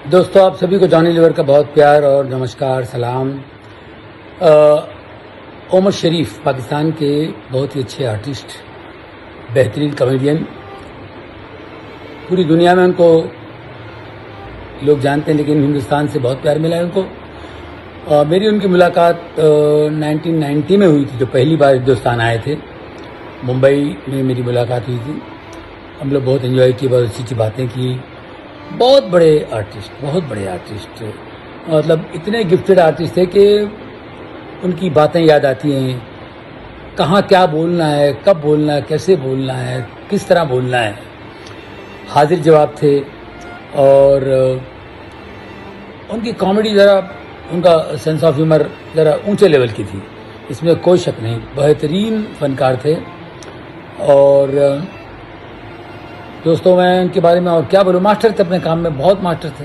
दोस्तों, आप सभी को जॉनी लीवर का बहुत प्यार और नमस्कार सलाम। ओमर शरीफ पाकिस्तान के बहुत ही अच्छे आर्टिस्ट, बेहतरीन कॉमेडियन, पूरी दुनिया में उनको लोग जानते हैं, लेकिन हिंदुस्तान से बहुत प्यार मिला है उनको। मेरी उनकी मुलाकात 1990 में हुई थी, जो पहली बार हिंदुस्तान आए थे। मुंबई में मेरी मुलाकात हुई थी। हम लोग बहुत एंजॉय किए, बहुत अच्छी अच्छी बातें की। बहुत बड़े आर्टिस्ट, मतलब इतने गिफ्टेड आर्टिस्ट थे कि उनकी बातें याद आती हैं। कहाँ क्या बोलना है, कब बोलना है, कैसे बोलना है, किस तरह बोलना है, हाजिर जवाब थे। और उनकी कॉमेडी ज़रा, उनका सेंस ऑफ ह्यूमर ज़रा ऊंचे लेवल की थी, इसमें कोई शक नहीं। बेहतरीन फनकार थे। और दोस्तों, मैं उनके बारे में और क्या बोलूँ, मास्टर थे अपने काम में, बहुत मास्टर थे,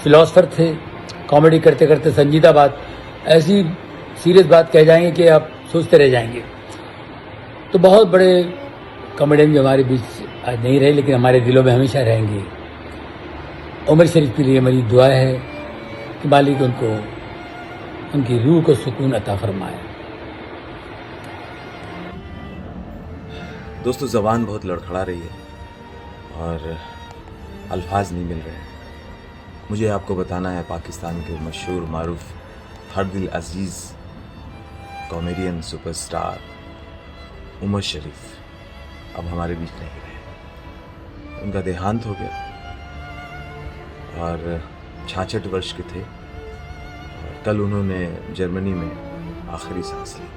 फिलोसफर थे। कॉमेडी करते करते संजीदा बात, ऐसी सीरियस बात कह जाएंगे कि आप सोचते रह जाएंगे। तो बहुत बड़े कॉमेडियन जो हमारे बीच आज नहीं रहे, लेकिन हमारे दिलों में हमेशा रहेंगे। उमर शरीफ के लिए मेरी दुआ है कि मालिक उनको, उनकी रूह को सुकून अता फरमाए। दोस्तों, ज़बान बहुत लड़खड़ा रही है और अल्फाज नहीं मिल रहे हैं। मुझे आपको बताना है, पाकिस्तान के मशहूर मारूफ हर दिल अजीज़ कॉमेडियन सुपरस्टार उमर शरीफ अब हमारे बीच नहीं रहे। उनका देहांत हो गया और 66 वर्ष के थे। और कल उन्होंने जर्मनी में आखिरी सांस ली।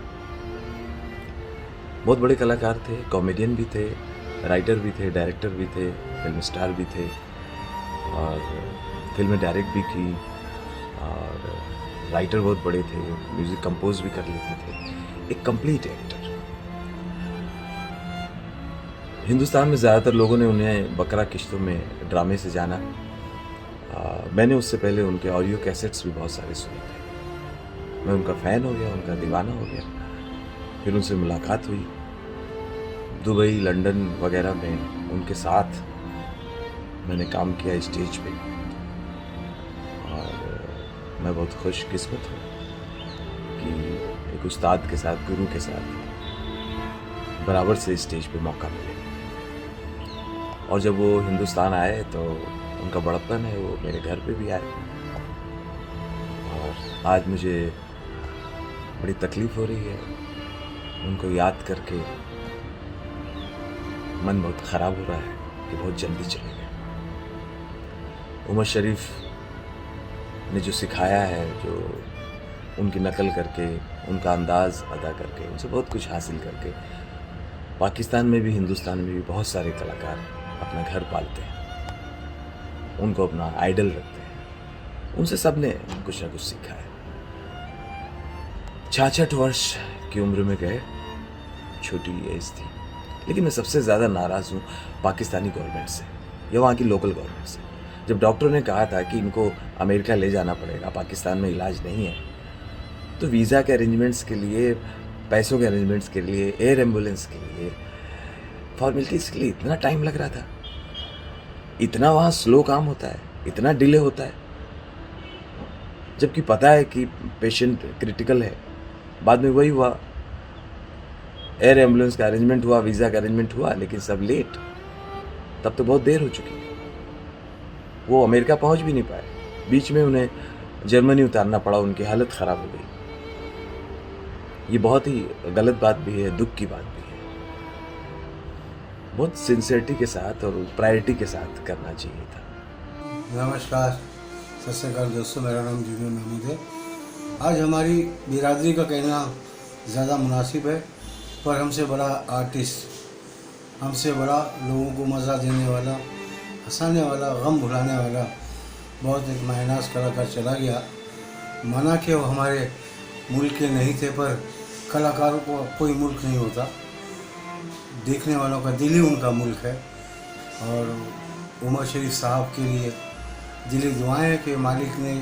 बहुत बड़े कलाकार थे, कॉमेडियन भी थे, राइटर भी थे, डायरेक्टर भी थे, फिल्म स्टार भी थे और फिल्में डायरेक्ट भी की। और राइटर बहुत बड़े थे, म्यूज़िक कंपोज भी कर लेते थे, एक कंप्लीट एक्टर। हिंदुस्तान में ज़्यादातर लोगों ने उन्हें बकरा किश्तों में ड्रामे से जाना। मैंने उससे पहले उनके ऑडियो कैसेट्स भी बहुत सारे सुने थे। मैं उनका फ़ैन हो गया, उनका दीवाना हो गया। फिर उनसे मुलाकात हुई दुबई, लंदन वगैरह में। उनके साथ मैंने काम किया स्टेज पे और मैं बहुत खुशकिस्मत हूँ कि एक उस्ताद के साथ, गुरु के साथ बराबर से स्टेज पे मौका मिले। और जब वो हिंदुस्तान आए तो उनका बड़प्पन है, वो मेरे घर पे भी आए। और आज मुझे बड़ी तकलीफ़ हो रही है उनको याद करके। मन बहुत ख़राब हो रहा है कि बहुत जल्दी चले गए। उमर शरीफ ने जो सिखाया है, जो उनकी नकल करके, उनका अंदाज़ अदा करके, उनसे बहुत कुछ हासिल करके, पाकिस्तान में भी हिंदुस्तान में भी बहुत सारे कलाकार अपना घर पालते हैं, उनको अपना आइडल रखते हैं। उनसे सब ने कुछ ना कुछ सीखा है। 66 वर्ष की उम्र में गए, छोटी एज थी। लेकिन मैं सबसे ज़्यादा नाराज़ हूँ पाकिस्तानी गवर्नमेंट से या वहाँ की लोकल गवर्नमेंट से। जब डॉक्टरों ने कहा था कि इनको अमेरिका ले जाना पड़ेगा, पाकिस्तान में इलाज नहीं है, तो वीज़ा के अरेंजमेंट्स के लिए, पैसों के अरेंजमेंट्स के लिए, एयर एम्बुलेंस के लिए, फॉर्मेलिटीज़ के लिए इतना टाइम लग रहा था। इतना वहाँ स्लो काम होता है, इतना डिले होता है, जबकि पता है कि पेशेंट क्रिटिकल है। बाद में वही हुआ, एयर एम्बुलेंस का अरेंजमेंट हुआ, वीज़ा का अरेंजमेंट हुआ, लेकिन सब लेट। तब तो बहुत देर हो चुकी। वो अमेरिका पहुंच भी नहीं पाए, बीच में उन्हें जर्मनी उतारना पड़ा, उनकी हालत ख़राब हो गई। ये बहुत ही गलत बात भी है, दुख की बात भी है। बहुत सिंसियरिटी के साथ और प्रायोरिटी के साथ करना चाहिए था। नमस्कार, सत श्री अकाल दोस्तों, मेरा नाम जूनियर महमूद है। आज हमारी बिरादरी का कहना ज़्यादा मुनासिब है, पर हमसे बड़ा आर्टिस्ट, हमसे बड़ा लोगों को मज़ा देने वाला, हंसाने वाला, गम भुलाने वाला बहुत एक मायनास कलाकार चला गया। माना कि वो हमारे मुल्क के नहीं थे, पर कलाकारों को कोई मुल्क नहीं होता, देखने वालों का दिल ही उनका मुल्क है। और उमर शरीफ साहब के लिए दिली दुआएं हैं कि मालिक ने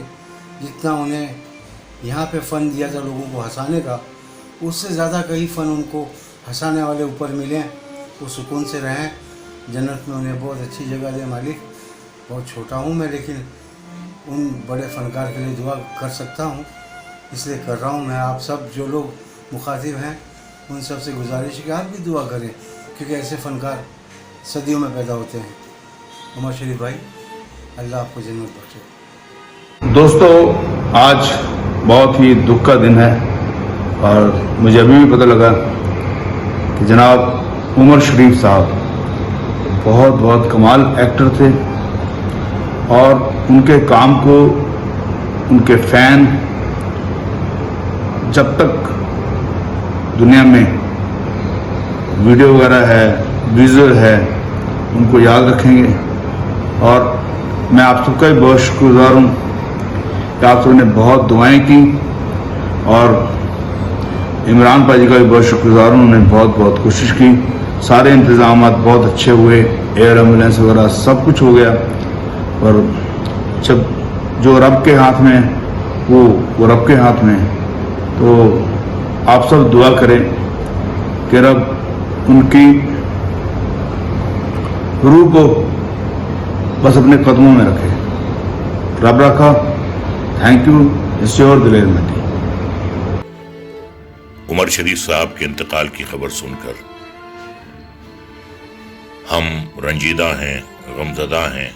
जितना उन्हें यहाँ पे फ़न दिया था लोगों को हंसाने का, उससे ज़्यादा कई फ़न उनको हंसाने वाले ऊपर मिलें, वो सुकून से रहें, जन्नत में उन्हें बहुत अच्छी जगह दे मालिक। बहुत छोटा हूँ मैं, लेकिन उन बड़े फ़नकार के लिए दुआ कर सकता हूँ, इसलिए कर रहा हूँ। मैं आप सब जो लोग मुखातिब हैं उन सब से गुजारिश है कि आप भी दुआ करें, क्योंकि ऐसे फ़नकार सदियों में पैदा होते हैं। उमर शरीफ भाई, अल्लाह आपको जन्नत बख्शे। दोस्तों, आज बहुत ही दुख का दिन है और मुझे अभी भी पता लगा कि जनाब उमर शरीफ साहब बहुत कमाल एक्टर थे और उनके काम को उनके फ़ैन जब तक दुनिया में वीडियो वगैरह है, विजुअल है, उनको याद रखेंगे। और मैं आप सबका भी बहुत शुक्रगुजार हूँ कि आप सबने बहुत दुआएं की और इमरान भाई का भी बहुत शुक्रगुजार हूँ, उन्होंने बहुत कोशिश की। सारे इंतज़ाम बहुत अच्छे हुए, एयर एम्बुलेंस वगैरह सब कुछ हो गया। और जब जो रब के हाथ में वो रब के हाथ में, तो आप सब दुआ करें कि रब उनकी रूह को बस अपने कदमों में रखे। रब रखा। Thank you. इट्स योर दिलेर मती। उमर शरीफ साहब के इंतकाल की खबर सुनकर हम रंजीदा हैं, गमज़दा हैं,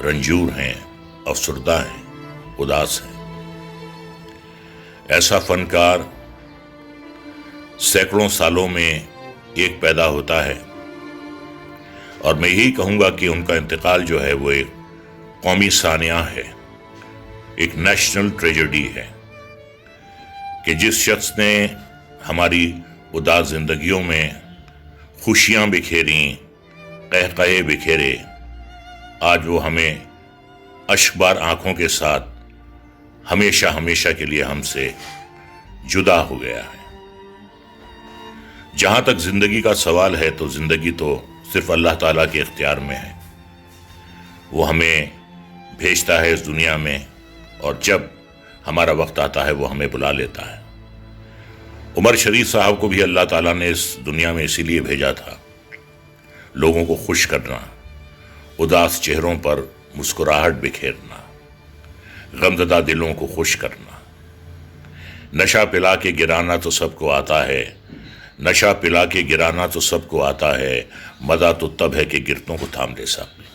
रंजूर हैं, अफसरदा हैं, उदास हैं। ऐसा फनकार सैकड़ों सालों में एक पैदा होता है और मैं यही कहूँगा कि उनका इंतकाल जो है वो एक कौमी सानिया है, एक नेशनल ट्रेजेडी है कि जिस शख्स ने हमारी उदास जिंदगियों में खुशियाँ बिखेरी, कहकहे बिखेरे, आज वो हमें अश्कबार आंखों के साथ हमेशा के लिए हमसे जुदा हो गया है। जहां तक जिंदगी का सवाल है तो जिंदगी तो सिर्फ अल्लाह ताला के इख्तियार में है। वो हमें भेजता है इस दुनिया में और जब हमारा वक्त आता है वो हमें बुला लेता है। उमर शरीफ साहब को भी अल्लाह ताला ने इस दुनिया में इसीलिए भेजा था, लोगों को खुश करना, उदास चेहरों पर मुस्कुराहट बिखेरना, गमज़दा दिलों को खुश करना। नशा पिला के गिराना तो सबको आता है, नशा पिला के गिराना तो सबको आता है, मज़ा तो तब है कि गिरतों को थाम ले सामने।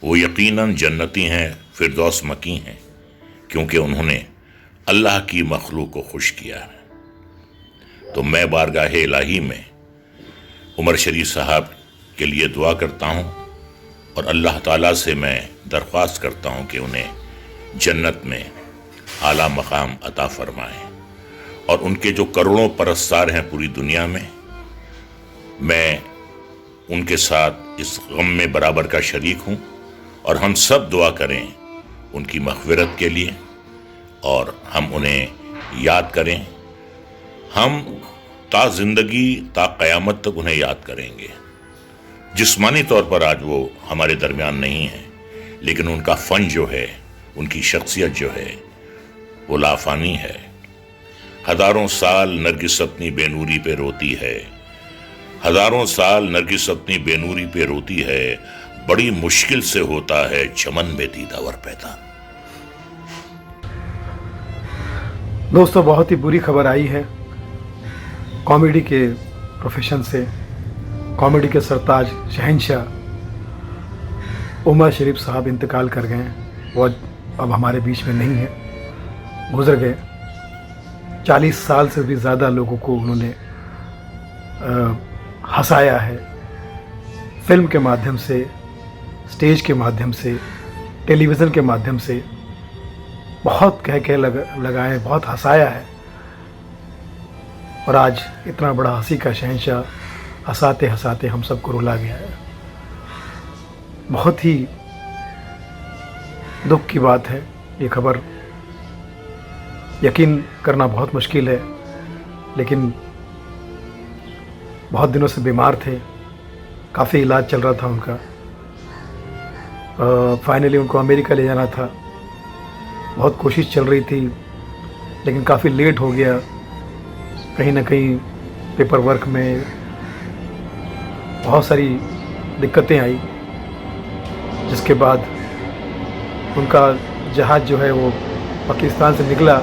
वो यकीनन जन्नती हैं, फिरदौस मकी हैं, क्योंकि उन्होंने अल्लाह की मखलूक को खुश किया है। तो मैं बारगाह इलाही में उमर शरीफ साहब के लिए दुआ करता हूँ और अल्लाह ताला से मैं दरख्वास्त करता हूँ कि उन्हें जन्नत में आला मकाम अता फरमाएं। और उनके जो करोड़ों परस्तार हैं पूरी दुनिया में, मैं उनके साथ इस गम में बराबर का शरीक हूँ और हम सब दुआ करें उनकी मग़फ़िरत के लिए और हम उन्हें याद करें। हम ता ज़िंदगी ता क़यामत तक उन्हें याद करेंगे। जिस्मानी तौर पर आज वो हमारे दरमियान नहीं है, लेकिन उनका फ़न जो है, उनकी शख्सियत जो है, वो लाफ़ानी है। हज़ारों साल नरगिस अपनी बेनूरी पे रोती है, हज़ारों साल नरगिस अपनी बेनूरी पे रोती है, बड़ी मुश्किल से होता है चमन में दीदावर पैदा। दोस्तों, बहुत ही बुरी खबर आई है कॉमेडी के प्रोफेशन से। कॉमेडी के सरताज शहंशाह उमर शरीफ साहब इंतकाल कर गए। वो अब हमारे बीच में नहीं है, गुजर गए। 40 साल से भी ज़्यादा लोगों को उन्होंने हंसाया है, फिल्म के माध्यम से, स्टेज के माध्यम से, टेलीविज़न के माध्यम से। बहुत कह लगाए, बहुत हंसाया है। और आज इतना बड़ा हंसी का शहंशाह हंसाते हंसाते हम सबको रुला गया है। बहुत ही दुख की बात है ये खबर। यकीन करना बहुत मुश्किल है, लेकिन बहुत दिनों से बीमार थे, काफ़ी इलाज चल रहा था उनका। फाइनली उनको अमेरिका ले जाना था, बहुत कोशिश चल रही थी, लेकिन काफ़ी लेट हो गया। कहीं ना कहीं पेपर वर्क में बहुत सारी दिक्कतें आई, जिसके बाद उनका जहाज़ जो है वो पाकिस्तान से निकला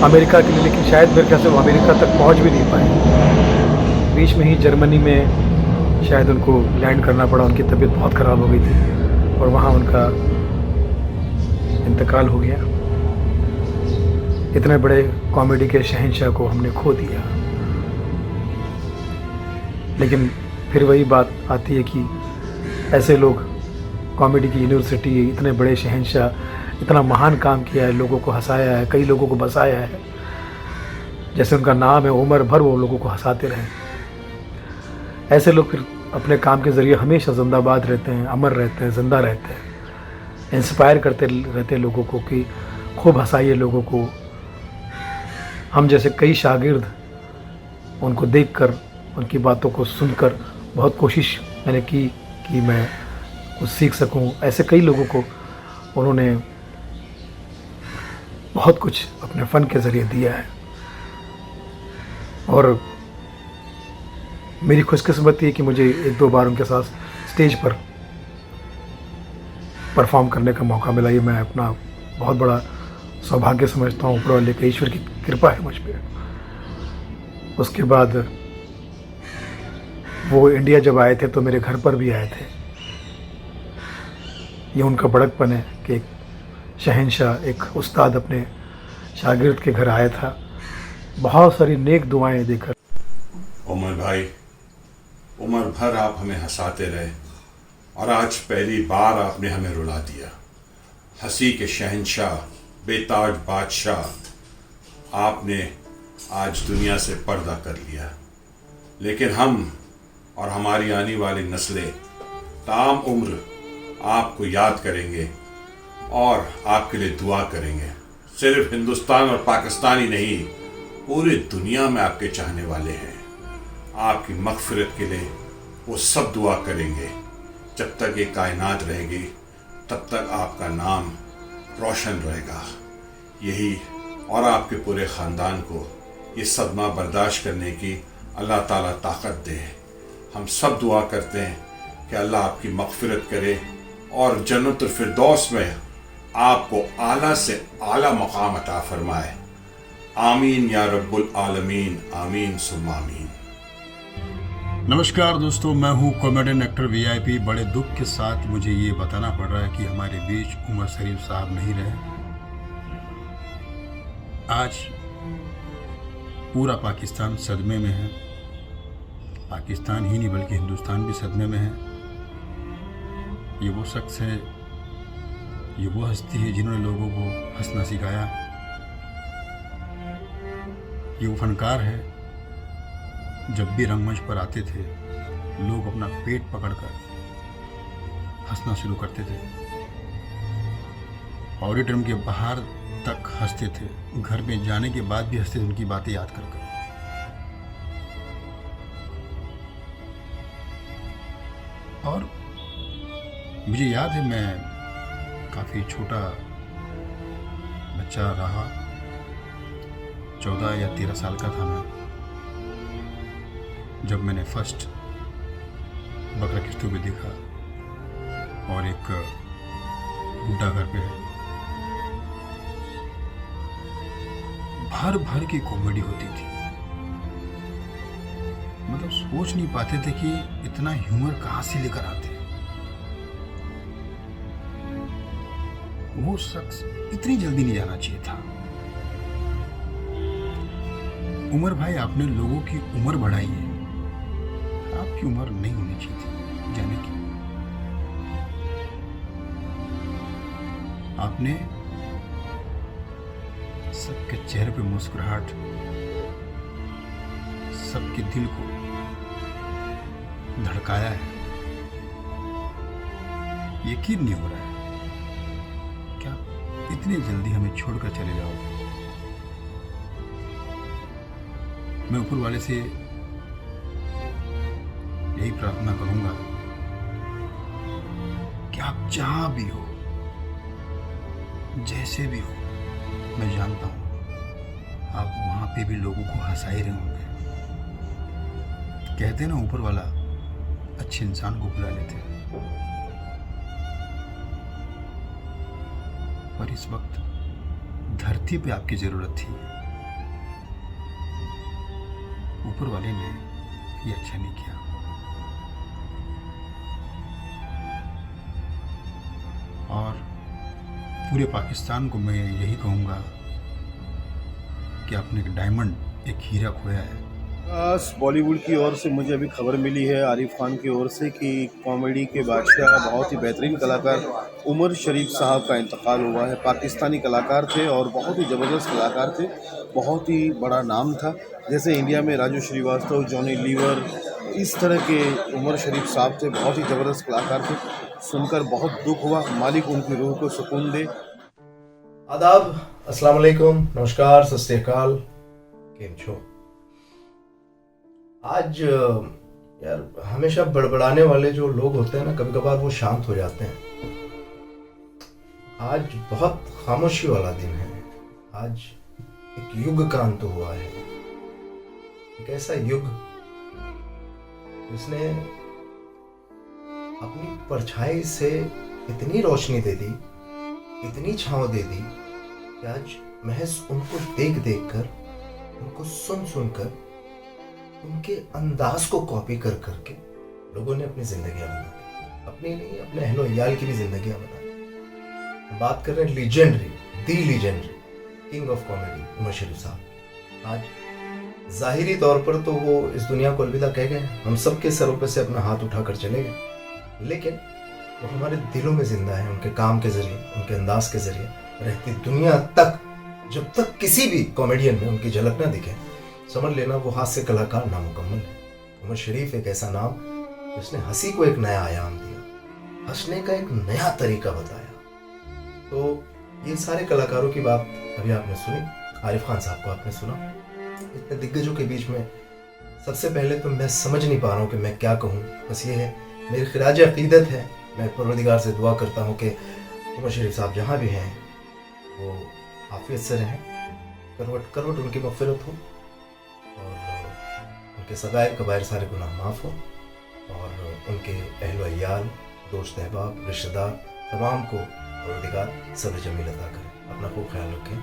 अमेरिका के लिए, लेकिन शायद मेरे ख्याल से वो अमेरिका तक पहुंच भी नहीं पाए। बीच में ही जर्मनी में शायद उनको लैंड करना पड़ा, उनकी तबीयत बहुत ख़राब हो गई थी और वहाँ उनका इंतकाल हो गया। इतने बड़े कॉमेडी के शहंशाह को हमने खो दिया। लेकिन फिर वही बात आती है कि ऐसे लोग, कॉमेडी की यूनिवर्सिटी, इतने बड़े शहंशाह, इतना महान काम किया है, लोगों को हंसाया है, कई लोगों को बसाया है, जैसे उनका नाम है उम्र भर वो लोगों को हंसाते रहे। ऐसे लोग फिर अपने काम के ज़रिए हमेशा जिंदाबाद रहते हैं, अमर रहते हैं, ज़िंदा रहते हैं, इंस्पायर करते रहते हैं लोगों को कि खूब हंसाइए लोगों को। हम जैसे कई शागिर्द उनको देखकर, उनकी बातों को सुनकर बहुत कोशिश मैंने की कि मैं कुछ सीख सकूं। ऐसे कई लोगों को उन्होंने बहुत कुछ अपने फ़न के ज़रिए दिया है और मेरी खुशकिस्मती है कि मुझे एक दो बार उनके साथ स्टेज पर परफॉर्म करने का मौका मिला। ये मैं अपना बहुत बड़ा सौभाग्य समझता हूँ, ऊपर वाले के ईश्वर की कृपा है मुझ पर। उसके बाद वो इंडिया जब आए थे तो मेरे घर पर भी आए थे। ये उनका बड़कपन है कि एक शहंशाह, एक उस्ताद अपने शागिर्द के घर आया था, बहुत सारी नेक दुआएं देकर। उमर भाई, उम्र भर आप हमें हंसाते रहे और आज पहली बार आपने हमें रुला दिया। हंसी के शहंशाह, बेताज बादशाह, आपने आज दुनिया से पर्दा कर लिया। लेकिन हम और हमारी आने वाली नस्लें ताम उम्र आपको याद करेंगे और आपके लिए दुआ करेंगे। सिर्फ हिंदुस्तान और पाकिस्तान ही नहीं, पूरी दुनिया में आपके चाहने वाले हैं। आपकी मग़फ़िरत के लिए वो सब दुआ करेंगे। जब तक ये कायनात रहेगी तब तक आपका नाम रोशन रहेगा। यही और आपके पूरे ख़ानदान को ये सदमा बर्दाश्त करने की अल्लाह ताला ताकत दे। हम सब दुआ करते हैं कि अल्लाह आपकी मग़फ़िरत करे और जन्नतुल फ़िरदौस में आपको आला से आला मकाम अता फरमाए। आमीन या रब्बुल आलमीन, आमीन सुम्मा आमीन। नमस्कार दोस्तों, मैं हूं कॉमेडियन एक्टर वीआईपी। बड़े दुख के साथ मुझे ये बताना पड़ रहा है कि हमारे बीच उमर शरीफ साहब नहीं रहे। आज पूरा पाकिस्तान सदमे में है। पाकिस्तान ही नहीं बल्कि हिंदुस्तान भी सदमे में है। ये वो शख्स है, ये वो हस्ती है जिन्होंने लोगों को हंसना सिखाया। ये वो फनकार है, जब भी रंगमंच पर आते थे लोग अपना पेट पकड़कर हंसना शुरू करते थे। ऑडिटोरियम के बाहर तक हंसते थे, घर में जाने के बाद भी हंसते थे उनकी बातें याद कर कर। और मुझे याद है, मैं काफ़ी छोटा बच्चा रहा, 14 या 13 साल का था मैं, जब मैंने फर्स्ट बकरा किस्तों में देखा और एक बुड्ढा घर पे है। भर भर की कॉमेडी होती थी, मतलब सोच नहीं पाते थे कि इतना ह्यूमर कहाँ से लेकर आते हैं। वो शख्स इतनी जल्दी नहीं जाना चाहिए था। उमर भाई, आपने लोगों की उम्र बढ़ाई है, आपकी उम्र नहीं होनी चाहिए थी जाने की। आपने सबके चेहरे पे मुस्कुराहट, सबके दिल को धड़काया है। यकीन नहीं हो रहा है क्या इतनी जल्दी हमें छोड़कर चले जाओगे। मैं ऊपर वाले से यही प्रार्थना करूंगा कि आप जहां भी हो, जैसे भी हो, मैं जानता हूं आप वहां पे भी लोगों को हंसा ही रहे होंगे। कहते ना, ऊपर वाला अच्छे इंसान को बुला लेते हैं। पर इस वक्त धरती पे आपकी ज़रूरत थी, ऊपर वाले ने ये अच्छा नहीं किया। और पूरे पाकिस्तान को मैं यही कहूँगा कि आपने एक डायमंड, एक हीरा खोया है। बॉलीवुड की ओर से मुझे अभी खबर मिली है आरिफ खान की ओर से कि कॉमेडी के बादशाह, बहुत ही बेहतरीन कलाकार उमर शरीफ साहब का इंतकाल हुआ है। पाकिस्तानी कलाकार थे और बहुत ही ज़बरदस्त कलाकार थे, बहुत ही बड़ा नाम था। जैसे इंडिया में राजू श्रीवास्तव, जॉनी लीवर, इस तरह के उमर शरीफ साहब थे, बहुत ही ज़बरदस्त कलाकार थे। सुनकर बहुत दुख हुआ, मालिक उनकी रूह को सुकून दे। आदाब, अस्सलाम वालेकुम, नमस्कार, सत श्री अकाल, केम छो। आज यार हमेशा बड़बड़ाने वाले जो लोग होते हैं ना, कभी कभार वो शांत हो जाते हैं। आज बहुत खामोशी वाला दिन है। आज एक युग का अंत हुआ है, एक ऐसा युग जिसने अपनी परछाई से इतनी रोशनी दे दी, इतनी छांव दे दी कि आज महज उनको देख देख कर, उनको सुन सुन कर, उनके अंदाज को कॉपी कर करके लोगों ने अपनी जिंदगियां बना दी। अपनी नहीं, अपने अहलो अयाल की भी जिंदगियां बना दी। बात कर रहे हैं legendary, the legendary king of comedy Umar Sharif साहब। आज जाहिरी तौर पर तो वो इस दुनिया को अलविदा कह गए, हम सब के सरों पर से अपना हाथ उठाकर चले गए, लेकिन वो हमारे दिलों में जिंदा है। उनके काम के जरिए, उनके अंदाज के जरिए रहती दुनिया तक, जब तक किसी भी कॉमेडियन में उनकी झलक ना दिखे, समझ लेना वो हास्य कलाकार नामुकम्मल है। उमर शरीफ एक ऐसा नाम जिसने हंसी को एक नया आयाम दिया, हंसने का एक नया तरीका बताया। तो ये सारे कलाकारों की बात अभी आपने सुनी, आरिफ खान साहब को आपने सुना। इतने दिग्गजों के बीच में सबसे पहले तो मैं समझ नहीं पा रहा हूँ कि मैं क्या कहूँ। बस ये है, मेरी खिराज अकीदत है, मैं परवरदिगार से दुआ करता हूँ कि उमर शरीफ साहब जहाँ भी हैं वो आफियत से रहें, करवट करवट उनकी मग़फ़िरत हो और उनके सगायर कबायर सारे गुनाह माफ़ हो और उनके अहलो अयाल, दोस्त अहबाब, रिश्तेदार तमाम को परवरदिगार सब्र जमील अता करें। अपना खूब ख्याल रखें।